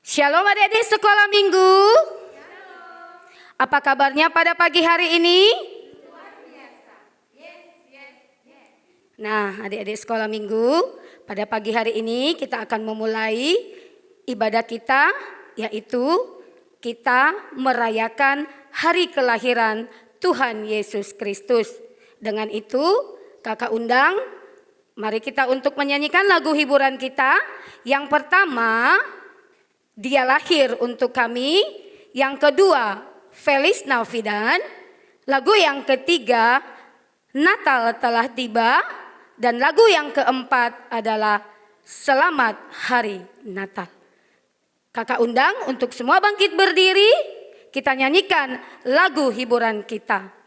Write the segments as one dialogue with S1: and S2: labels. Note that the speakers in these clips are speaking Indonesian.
S1: Shalom adik-adik sekolah minggu. Apa kabarnya pada pagi hari ini?
S2: Luar biasa. Yes.
S1: Nah, adik-adik sekolah minggu, pada pagi hari ini kita akan memulai ibadah kita, yaitu kita merayakan hari kelahiran Tuhan Yesus Kristus. Dengan itu, kakak undang, mari kita untuk menyanyikan lagu hiburan kita. Yang pertama, Dia lahir untuk kami. Yang kedua, Feliz Navidad. Lagu yang ketiga, Natal telah tiba. Dan lagu yang keempat adalah Selamat Hari Natal. Kakak undang untuk semua bangkit berdiri. Kita nyanyikan lagu hiburan kita.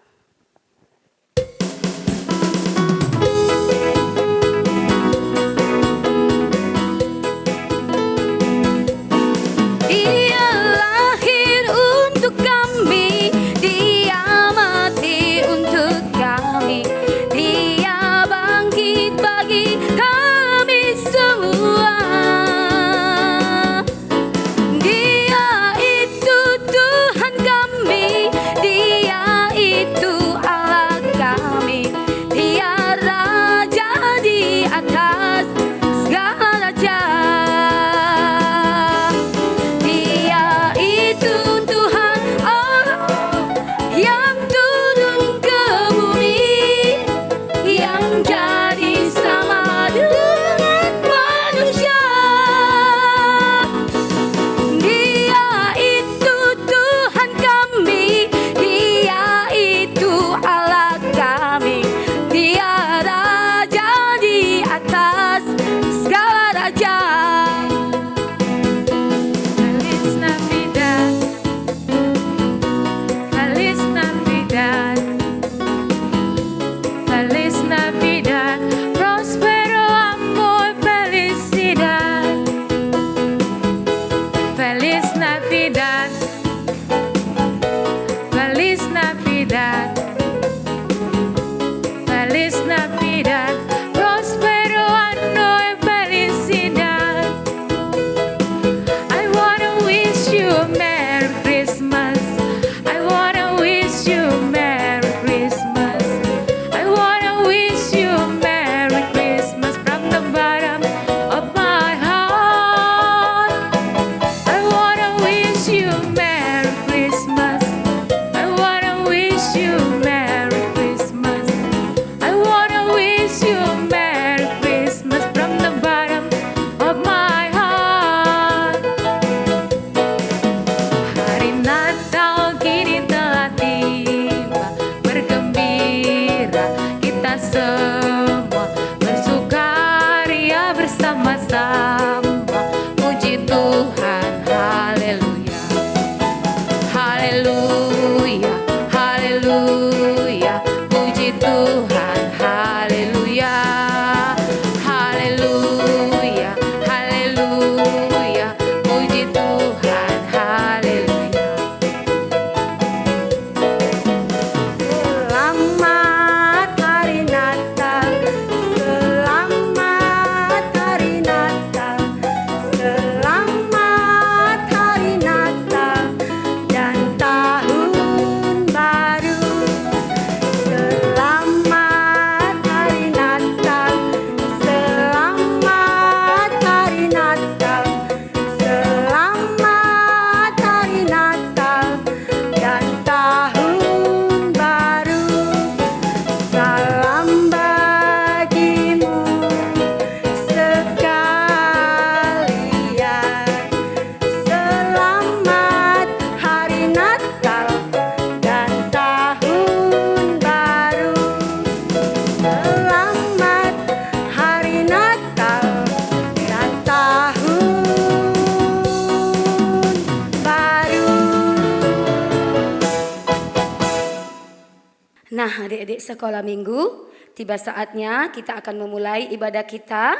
S1: Nah, adik-adik sekolah minggu, tiba saatnya kita akan memulai ibadah kita.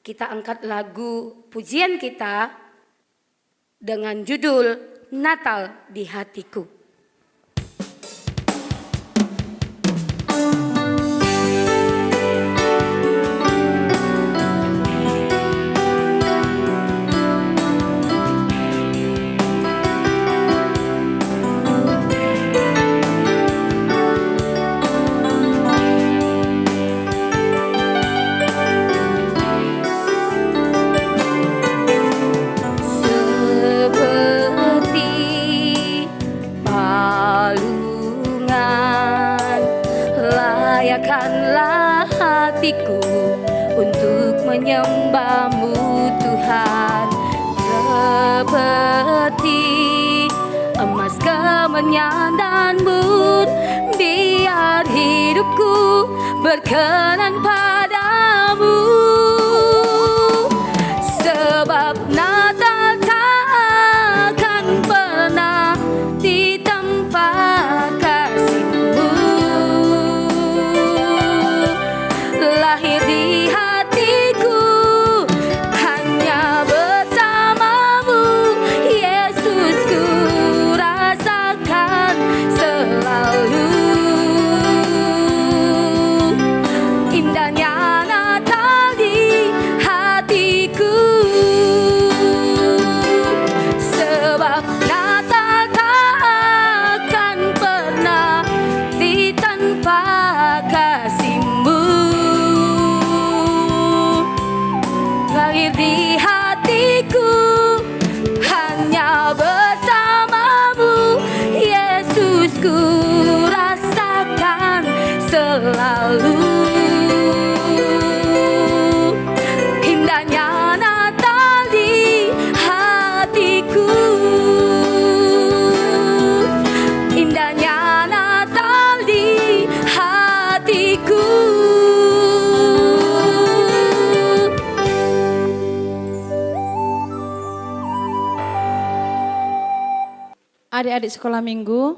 S1: Kita angkat lagu pujian kita dengan judul Natal di Hatiku. hatiku untuk menyembah-Mu Tuhan. Seperti emas, kemenyan dan mur, biar hidupku berkenan padamu. Sebab Natal tak akan pernah di tempat kasih-Mu. Lahir di hatiku hanya bersama-Mu, Yesus, ku rasakan selalu. Indahnya Natal di hatiku, sebab Natal tak akan pernah di tanpa kasih-Mu. Lahir di hatiku hanya bersama-Mu, Yesus, ku rasakan selalu. Indahnya Natal di hatiku, indahnya Natal di hatiku.
S3: Adik-adik sekolah minggu,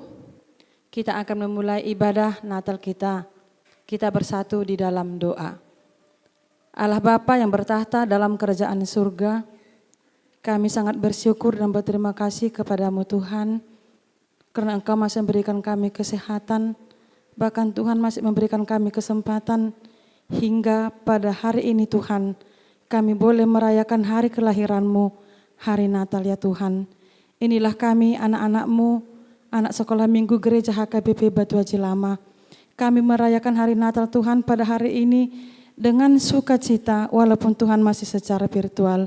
S3: kita akan memulai ibadah Natal kita. Kita bersatu di dalam doa. Allah Bapa yang bertahta dalam kerajaan surga, kami sangat bersyukur dan berterima kasih kepadamu Tuhan, karena Engkau masih memberikan kami kesehatan, bahkan Tuhan masih memberikan kami kesempatan hingga pada hari ini Tuhan, kami boleh merayakan hari kelahiran-Mu, hari Natal ya Tuhan. Inilah kami anak-anak-Mu, anak sekolah minggu gereja HKBP Batu Haji Lama. Kami merayakan hari Natal Tuhan pada hari ini dengan sukacita walaupun Tuhan masih secara virtual.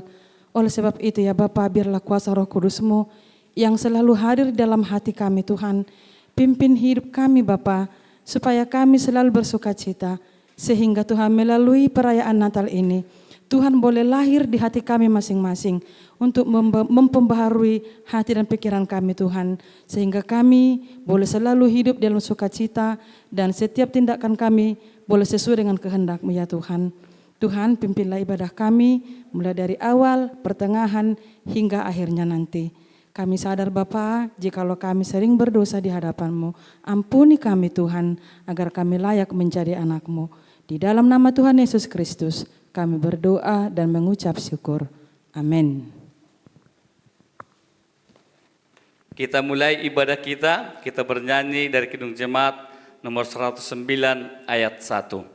S3: Oleh sebab itu ya Bapa, biarlah kuasa Roh Kudus-Mu yang selalu hadir dalam hati kami Tuhan. Pimpin hidup kami Bapa, supaya kami selalu bersukacita. Sehingga Tuhan melalui perayaan Natal ini, Tuhan boleh lahir di hati kami masing-masing untuk memperbaharui hati dan pikiran kami Tuhan. Sehingga kami boleh selalu hidup dalam sukacita dan setiap tindakan kami boleh sesuai dengan kehendak-Mu ya Tuhan. Tuhan, pimpinlah ibadah kami mulai dari awal, pertengahan hingga akhirnya nanti. Kami sadar Bapa, jikalau kami sering berdosa di hadapan-Mu, ampuni kami Tuhan agar kami layak menjadi anak-Mu. Di dalam nama Tuhan Yesus Kristus kami berdoa dan mengucap syukur. Amin.
S4: Kita mulai ibadah kita bernyanyi dari Kidung Jemaat nomor 109 ayat 1.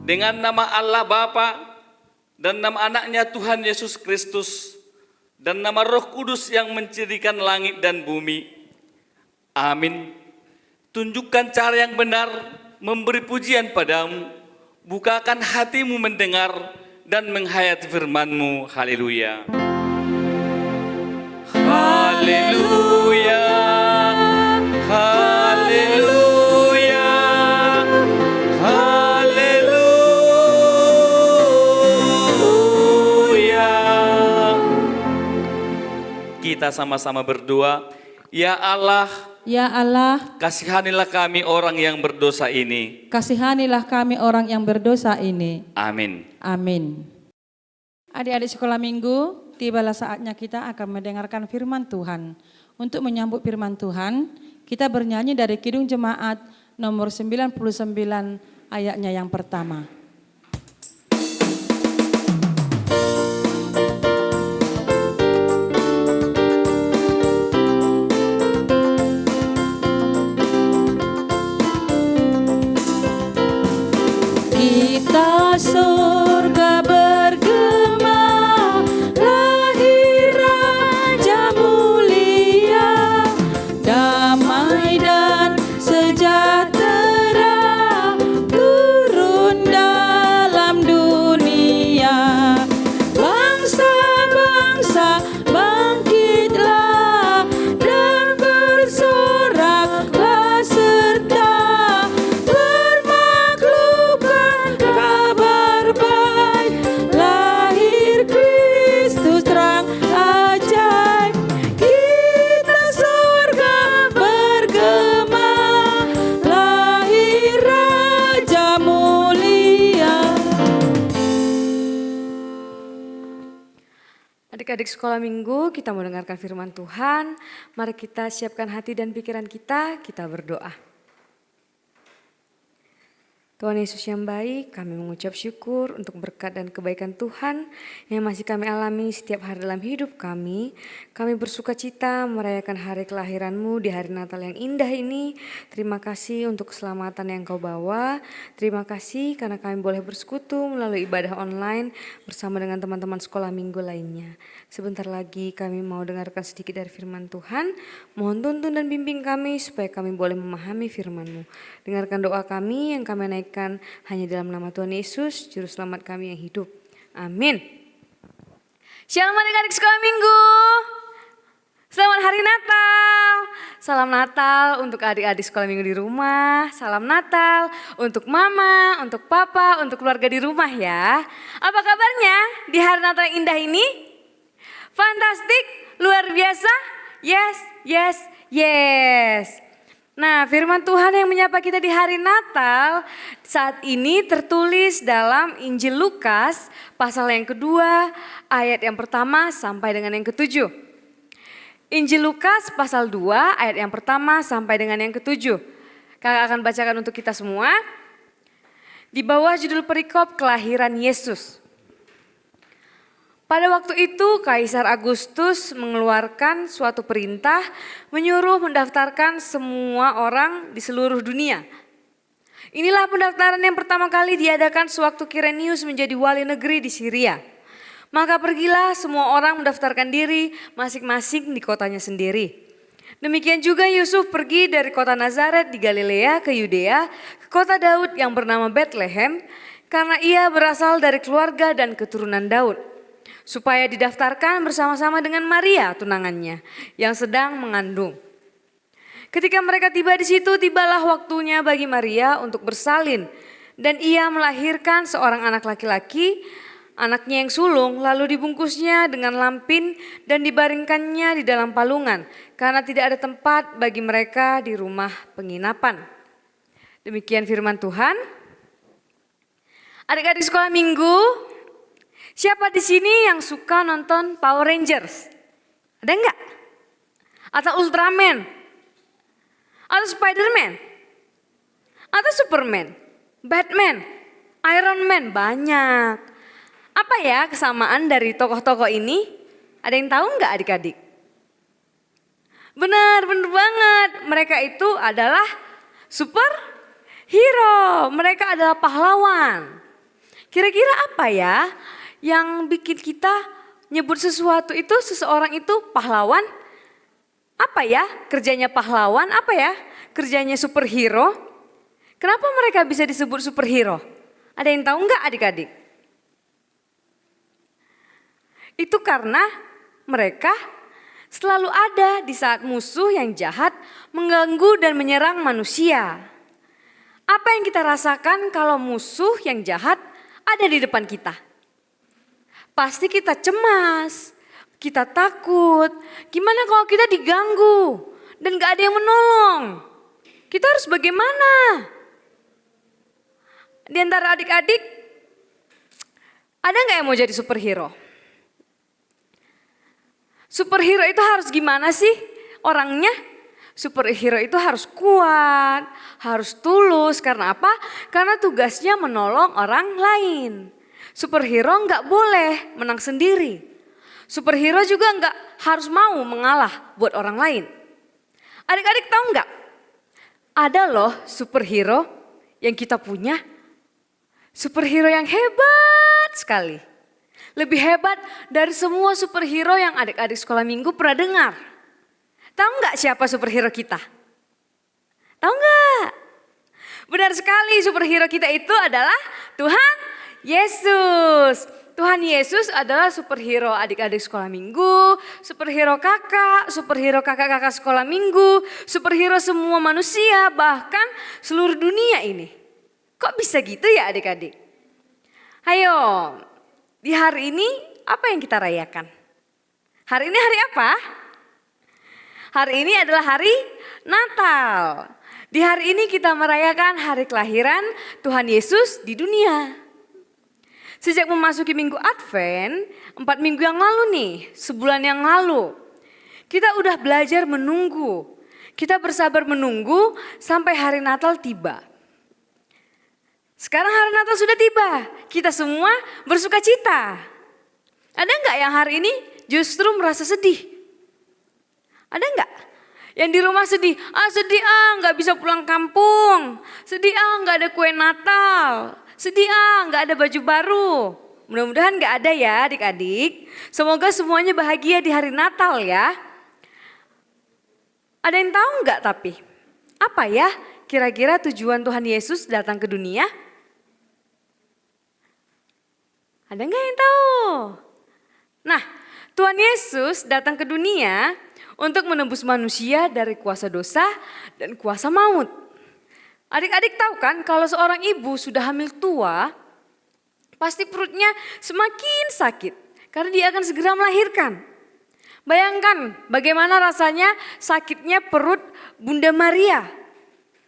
S4: Dengan nama Allah Bapa dan nama anaknya Tuhan Yesus Kristus dan nama Roh Kudus yang mencirikan langit dan bumi. Amin. Tunjukkan cara yang benar memberi pujian padamu. Bukakan hatimu mendengar dan menghayati firman-Mu. Haleluya. Haleluya. Haleluya. Kita sama-sama berdoa. Ya Allah,
S3: Ya Allah,
S4: kasihanilah kami orang yang berdosa ini.
S3: kasihanilah kami orang yang berdosa ini.
S4: Amin.
S3: Amin. Adik-adik sekolah minggu, tibalah saatnya kita akan mendengarkan firman Tuhan. Untuk menyambut firman Tuhan, kita bernyanyi dari Kidung Jemaat nomor 99 ayatnya yang pertama. Kita surga bergema, lahir Raja mulia, damai dan sejahtera turun dalam dunia. Bangsa-bangsa bangkitlah dan bersoraklah serta bermaklumkan kabar baik, lahir Kristus terang ajaib. Kita surga bergema, lahir Raja mulia.
S1: Adik-adik sekolah minggu, kita mau dengarkan firman Tuhan. Mari kita siapkan hati dan pikiran kita berdoa. Tuhan Yesus yang baik, kami mengucap syukur untuk berkat dan kebaikan Tuhan yang masih kami alami setiap hari dalam hidup kami. Kami bersuka cita merayakan hari kelahiran-Mu di hari Natal yang indah ini. Terima kasih untuk keselamatan yang Kau bawa. Terima kasih karena kami boleh bersekutu melalui ibadah online bersama dengan teman-teman sekolah minggu lainnya. Sebentar lagi kami mau dengarkan sedikit dari firman Tuhan. Mohon tuntun dan bimbing kami supaya kami boleh memahami firman-Mu. Dengarkan doa kami yang kami naikkan hanya dalam nama Tuhan Yesus, Juru Selamat kami yang hidup. Amin. Shalom adik-adik sekolah minggu. Selamat hari Natal. Salam Natal untuk adik-adik sekolah minggu di rumah. Salam Natal untuk mama, untuk papa, untuk keluarga di rumah ya. Apa kabarnya di hari Natal yang indah ini? Fantastik, luar biasa. Yes, yes, yes. Nah, firman Tuhan yang menyapa kita di hari Natal saat ini tertulis dalam Injil Lukas pasal yang kedua ayat yang pertama sampai dengan yang ketujuh. Injil Lukas pasal 2 ayat yang pertama sampai dengan yang ketujuh. Kakak akan bacakan untuk kita semua. Di bawah judul perikop kelahiran Yesus. Pada waktu itu Kaisar Agustus mengeluarkan suatu perintah menyuruh mendaftarkan semua orang di seluruh dunia. Inilah pendaftaran yang pertama kali diadakan sewaktu Kirenius menjadi wali negeri di Syria. Maka pergilah semua orang mendaftarkan diri masing-masing di kotanya sendiri. Demikian juga Yusuf pergi dari kota Nazaret di Galilea ke Yudea, ke kota Daud yang bernama Betlehem, karena ia berasal dari keluarga dan keturunan Daud. Supaya didaftarkan bersama-sama dengan Maria tunangannya yang sedang mengandung. Ketika mereka tiba di situ, tibalah waktunya bagi Maria untuk bersalin. Dan ia melahirkan seorang anak laki-laki, anaknya yang sulung, lalu dibungkusnya dengan lampin dan dibaringkannya di dalam palungan. Karena tidak ada tempat bagi mereka di rumah penginapan. Demikian firman Tuhan. Adik-adik sekolah minggu, siapa di sini yang suka nonton Power Rangers? Ada enggak? Atau Ultraman? Atau Spiderman? Atau Superman? Batman? Iron Man? Banyak. Apa ya kesamaan dari tokoh-tokoh ini? Ada yang tahu enggak adik-adik? Benar banget. Mereka itu adalah superhero. Mereka adalah pahlawan. Kira-kira apa ya yang bikin kita nyebut sesuatu itu, seseorang itu pahlawan? Apa ya kerjanya pahlawan? Apa ya kerjanya superhero? Kenapa mereka bisa disebut superhero? Ada yang tahu enggak adik-adik? Itu karena mereka selalu ada di saat musuh yang jahat mengganggu dan menyerang manusia. Apa yang kita rasakan kalau musuh yang jahat ada di depan kita? Pasti kita cemas, kita takut. Gimana kalau kita diganggu,
S5: dan gak ada yang menolong. Kita harus bagaimana? Di antara adik-adik, ada gak yang mau jadi superhero? Superhero itu harus gimana sih orangnya? Superhero itu harus kuat, harus tulus. Karena apa? Karena tugasnya menolong orang lain. Superhero nggak boleh menang sendiri. Superhero juga nggak harus mau mengalah buat orang lain. Adik-adik tahu nggak? Ada loh superhero yang kita punya. Superhero yang hebat sekali. Lebih hebat dari semua superhero yang adik-adik sekolah minggu pernah dengar. Tahu nggak siapa superhero kita? Tahu nggak? Benar sekali, superhero kita itu adalah Tuhan Yesus. Tuhan Yesus adalah superhero adik-adik sekolah minggu, superhero kakak-kakak sekolah minggu, superhero semua manusia, bahkan seluruh dunia ini. Kok bisa gitu ya adik-adik? Ayo, di hari ini apa yang kita rayakan? Hari ini hari apa? Hari ini adalah hari Natal. Di hari ini kita merayakan hari kelahiran Tuhan Yesus di dunia. Sejak memasuki minggu Advent, 4 minggu yang lalu nih, sebulan yang lalu. Kita udah belajar menunggu. Kita bersabar menunggu sampai hari Natal tiba. Sekarang hari Natal sudah tiba. Kita semua bersuka cita. Ada nggak yang hari ini justru merasa sedih? Ada nggak? Yang di rumah sedih, sedih nggak bisa pulang kampung. Sedih nggak ada kue Natal. Sedih nggak ada baju baru. Mudah-mudahan nggak ada ya adik-adik. Semoga semuanya bahagia di hari Natal ya. Ada yang tahu nggak tapi? Apa ya kira-kira tujuan Tuhan Yesus datang ke dunia? Ada nggak yang tahu? Nah, Tuhan Yesus datang ke dunia untuk menebus manusia dari kuasa dosa dan kuasa maut. Adik-adik tahu kan kalau seorang ibu sudah hamil tua, pasti perutnya semakin sakit karena dia akan segera melahirkan. Bayangkan bagaimana rasanya sakitnya perut Bunda Maria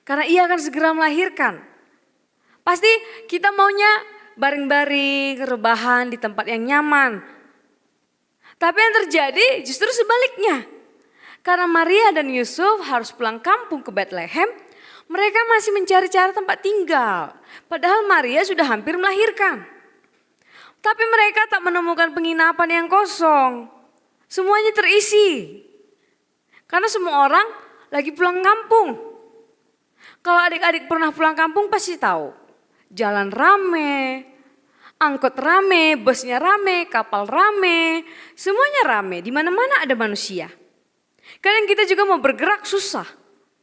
S5: karena ia akan segera melahirkan. Pasti kita maunya baring-baring, rebahan di tempat yang nyaman. Tapi yang terjadi justru sebaliknya. Karena Maria dan Yusuf harus pulang kampung ke Bethlehem, mereka masih mencari-cari tempat tinggal. Padahal Maria sudah hampir melahirkan. Tapi mereka tak menemukan penginapan yang kosong. Semuanya terisi. Karena semua orang lagi pulang kampung. Kalau adik-adik pernah pulang kampung pasti tahu. Jalan rame, angkot rame, busnya rame, kapal rame. Semuanya rame, di mana-mana ada manusia. Kadang kita juga mau bergerak susah,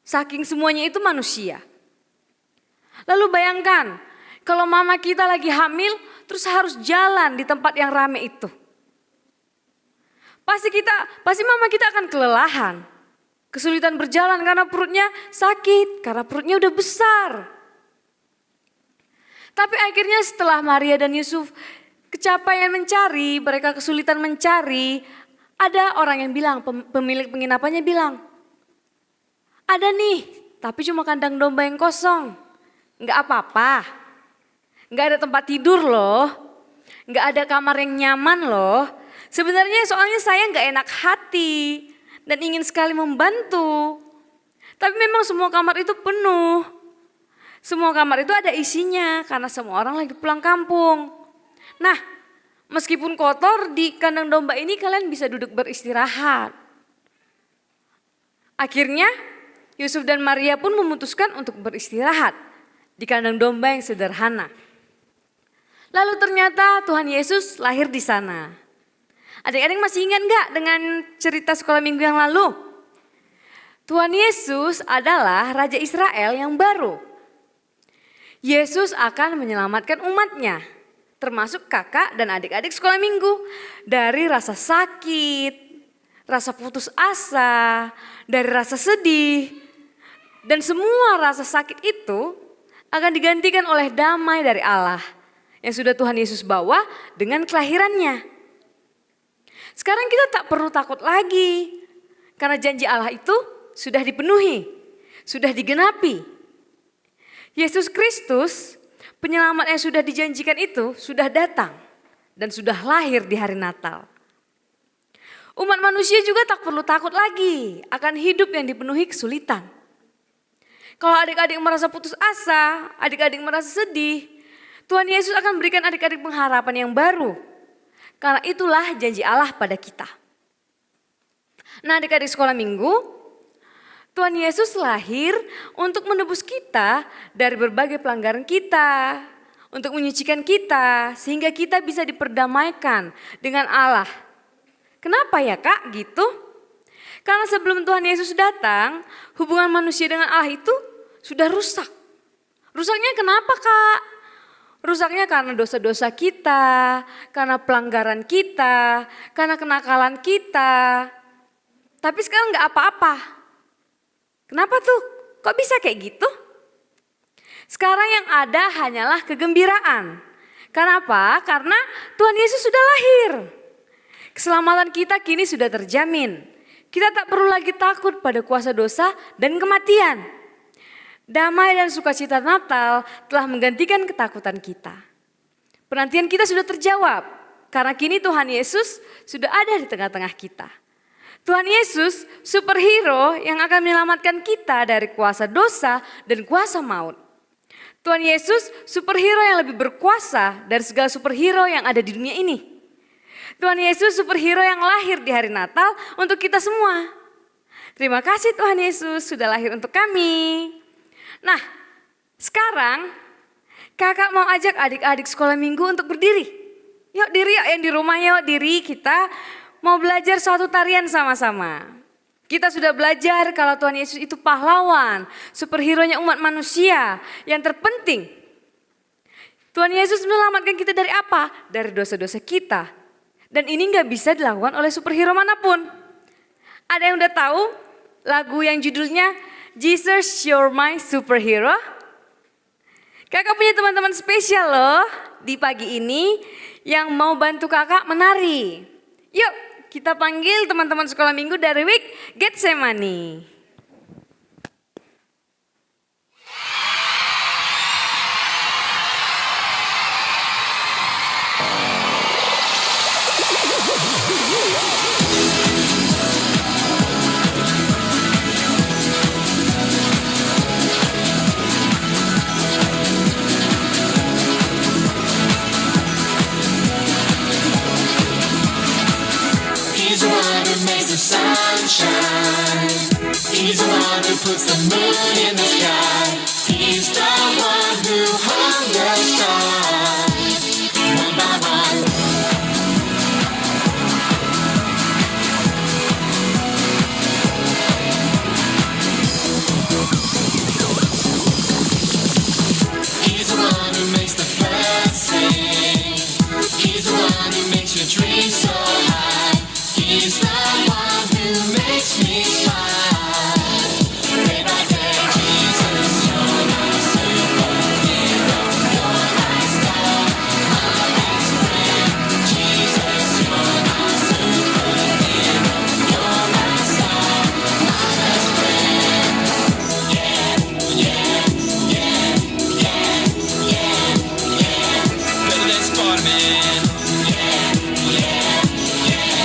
S5: saking semuanya itu manusia. Lalu bayangkan, kalau mama kita lagi hamil, terus harus jalan di tempat yang rame itu. Pasti mama kita akan kelelahan, kesulitan berjalan karena perutnya sakit, karena perutnya udah besar. Tapi akhirnya setelah Maria dan Yusuf kecapaian mencari, mereka kesulitan mencari, ada orang yang bilang, pemilik penginapannya bilang, ada nih, tapi cuma kandang domba yang kosong. Enggak apa-apa, enggak ada tempat tidur loh, enggak ada kamar yang nyaman loh. Sebenarnya soalnya saya enggak enak hati dan ingin sekali membantu. Tapi memang semua kamar itu penuh. Semua kamar itu ada isinya karena semua orang lagi pulang kampung. Nah, meskipun kotor di kandang domba ini kalian bisa duduk beristirahat. Akhirnya Yusuf dan Maria pun memutuskan untuk beristirahat di kandang domba yang sederhana. Lalu ternyata Tuhan Yesus lahir di sana. Adik-adik masih ingat gak dengan cerita sekolah minggu yang lalu? Tuhan Yesus adalah Raja Israel yang baru. Yesus akan menyelamatkan umatnya, termasuk kakak dan adik-adik sekolah minggu, dari rasa sakit, rasa putus asa, dari rasa sedih. Dan semua rasa sakit itu akan digantikan oleh damai dari Allah yang sudah Tuhan Yesus bawa dengan kelahirannya. Sekarang kita tak perlu takut lagi, karena janji Allah itu sudah dipenuhi, sudah digenapi. Yesus Kristus, penyelamat yang sudah dijanjikan itu sudah datang dan sudah lahir di hari Natal. Umat manusia juga tak perlu takut lagi akan hidup yang dipenuhi kesulitan. Kalau adik-adik merasa putus asa, adik-adik merasa sedih, Tuhan Yesus akan berikan adik-adik pengharapan yang baru. Karena itulah janji Allah pada kita. Nah, adik-adik sekolah minggu, Tuhan Yesus lahir untuk menebus kita dari berbagai pelanggaran kita, untuk menyucikan kita sehingga kita bisa diperdamaikan dengan Allah. Kenapa ya Kak gitu? Karena sebelum Tuhan Yesus datang, hubungan manusia dengan Allah itu sudah rusak. Rusaknya kenapa Kak? Rusaknya karena dosa-dosa kita, karena pelanggaran kita, karena kenakalan kita. Tapi sekarang gak apa-apa. Kenapa tuh? Kok bisa kayak gitu? Sekarang yang ada hanyalah kegembiraan. Kenapa? Karena Tuhan Yesus sudah lahir. Keselamatan kita kini sudah terjamin. Kita tak perlu lagi takut pada kuasa dosa dan kematian. Damai dan sukacita Natal telah menggantikan ketakutan kita. Penantian kita sudah terjawab. Karena kini Tuhan Yesus sudah ada di tengah-tengah kita. Tuhan Yesus superhero yang akan menyelamatkan kita dari kuasa dosa dan kuasa maut. Tuhan Yesus superhero yang lebih berkuasa dari segala superhero yang ada di dunia ini. Tuhan Yesus superhero yang lahir di hari Natal untuk kita semua. Terima kasih Tuhan Yesus sudah lahir untuk kami. Nah, sekarang kakak mau ajak adik-adik sekolah minggu untuk berdiri. Yuk diri yuk, yang di rumah yuk diri, kita mau belajar suatu tarian sama-sama. Kita sudah belajar kalau Tuhan Yesus itu pahlawan, superhero-nya umat manusia yang terpenting. Tuhan Yesus menyelamatkan kita dari apa? Dari dosa-dosa kita. Dan ini gak bisa dilakukan oleh superhero manapun. Ada yang udah tahu lagu yang judulnya Jesus You're My Superhero? Kakak punya teman-teman spesial loh di pagi ini yang mau bantu kakak menari. Yuk kita panggil teman-teman sekolah minggu dari Week Getsemani.
S6: He's the one who makes the sunshine. He's the one who puts the moon in the sky. He's the one who hung the stars one by one. He's the one who makes the birds sing. He's the one who makes your dreams so high. He's the one who makes me smile. Day by day, Jesus, you're my superhero. You're my star, my best friend. Jesus, you're my superhero. You're my star, my best friend. Yeah, yeah, yeah, yeah, yeah, yeah. Better than Spider-Man. Yeah, yeah, yeah.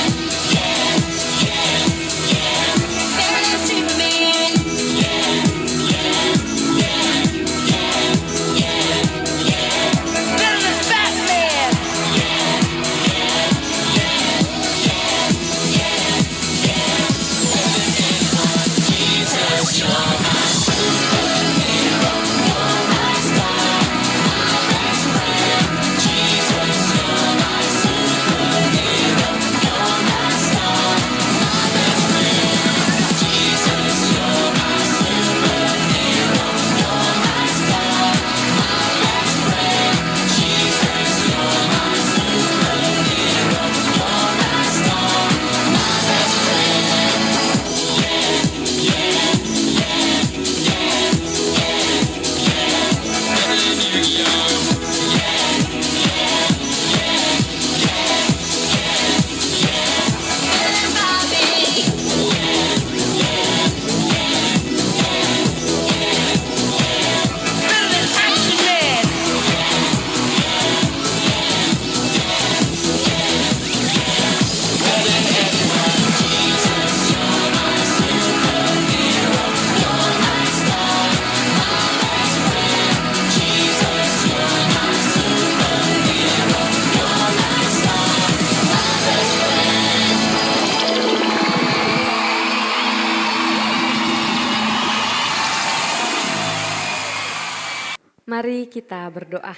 S5: Mari kita berdoa.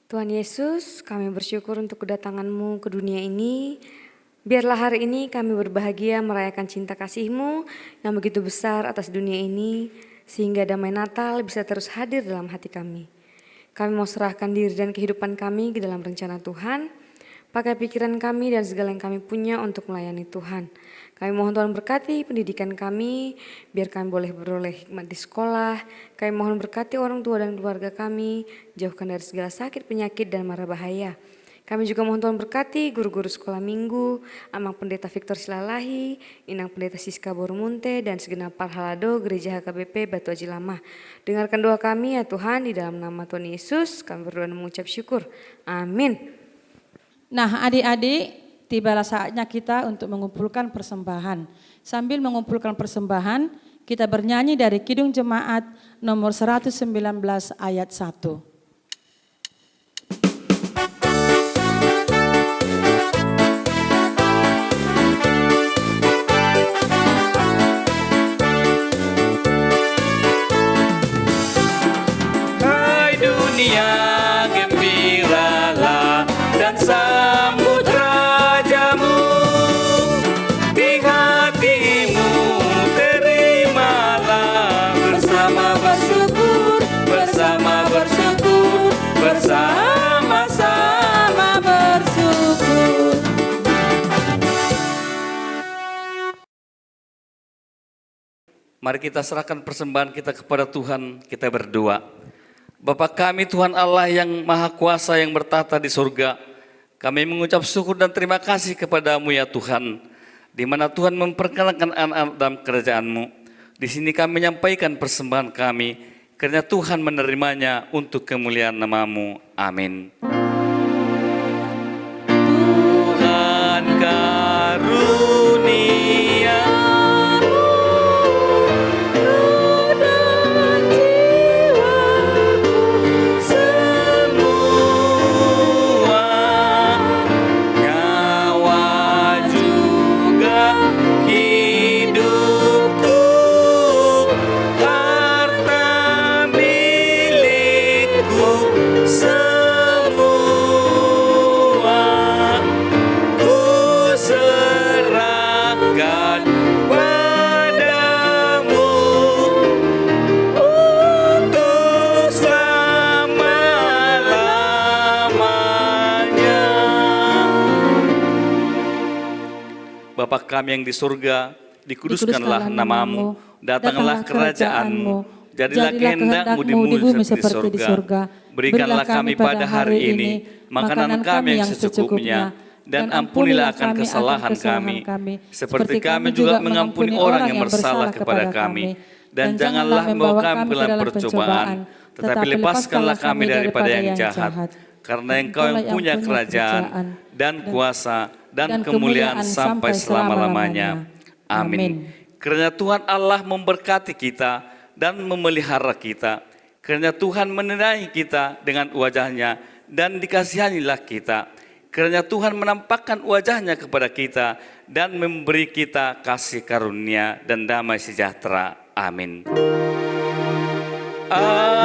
S5: Tuhan Yesus, kami bersyukur untuk kedatangan-Mu ke dunia ini. Biarlah hari ini kami berbahagia merayakan cinta kasih-Mu yang begitu besar atas dunia ini, sehingga damai Natal bisa terus hadir dalam hati kami. Kami mau serahkan diri dan kehidupan kami ke dalam rencana Tuhan. Pakai pikiran kami dan segala yang kami punya untuk melayani Tuhan. Kami mohon Tuhan berkati pendidikan kami, biar kami boleh beroleh hikmat di sekolah. Kami mohon berkati orang tua dan keluarga kami, jauhkan dari segala sakit, penyakit, dan mara bahaya. Kami juga mohon Tuhan berkati guru-guru sekolah minggu, Amang Pendeta Victor Silalahi, Inang Pendeta Siska Bormunte, dan segenap parhalado Gereja HKBP Batu Aji Lama. Dengarkan doa kami ya Tuhan, di dalam nama Tuhan Yesus kami berdoa dan mengucap syukur. Amin.
S3: Nah adik-adik, tibalah saatnya kita untuk mengumpulkan persembahan. Sambil mengumpulkan persembahan, kita bernyanyi dari Kidung Jemaat nomor 119 ayat 1.
S4: Hai dunia, gembiralah dan sambut rajamu. Di hatimu terimalah bersama bersyukur, bersama-sama bersyukur. Mari kita serahkan persembahan kita kepada Tuhan, kita berdoa. Bapa kami Tuhan Allah yang Maha Kuasa yang bertata di surga, kami mengucap syukur dan terima kasih kepadamu ya Tuhan, di mana Tuhan memperkenalkan anak-anak dalam kerajaan-Mu. Di sini kami menyampaikan persembahan kami, karena Tuhan menerimanya untuk kemuliaan nama-Mu. Amin. Tuhan karunia Bapa kami yang di surga, dikuduskanlah nama-Mu, datanglah kerajaan-Mu, jadilah kehendak-Mu di bumi seperti di surga. Berikanlah kami pada hari ini makanan kami yang secukupnya, dan ampunilah akan kesalahan kami, seperti kami juga mengampuni orang yang bersalah kepada kami. Dan janganlah membawa kami ke dalam percobaan, tetapi lepaskanlah kami daripada yang jahat. Karena Engkau yang punya kerajaan dan kuasa dan kemuliaan sampai selama-lamanya. Amin. Karena Tuhan Allah memberkati kita dan memelihara kita. Karena Tuhan menerangi kita dengan wajahnya dan dikasihanilah kita. Karena Tuhan menampakkan wajahnya kepada kita dan memberi kita kasih karunia dan damai sejahtera. Amin. Amin.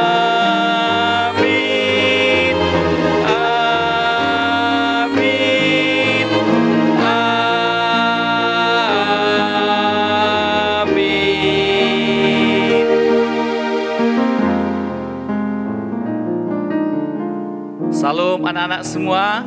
S4: Salam anak-anak semua.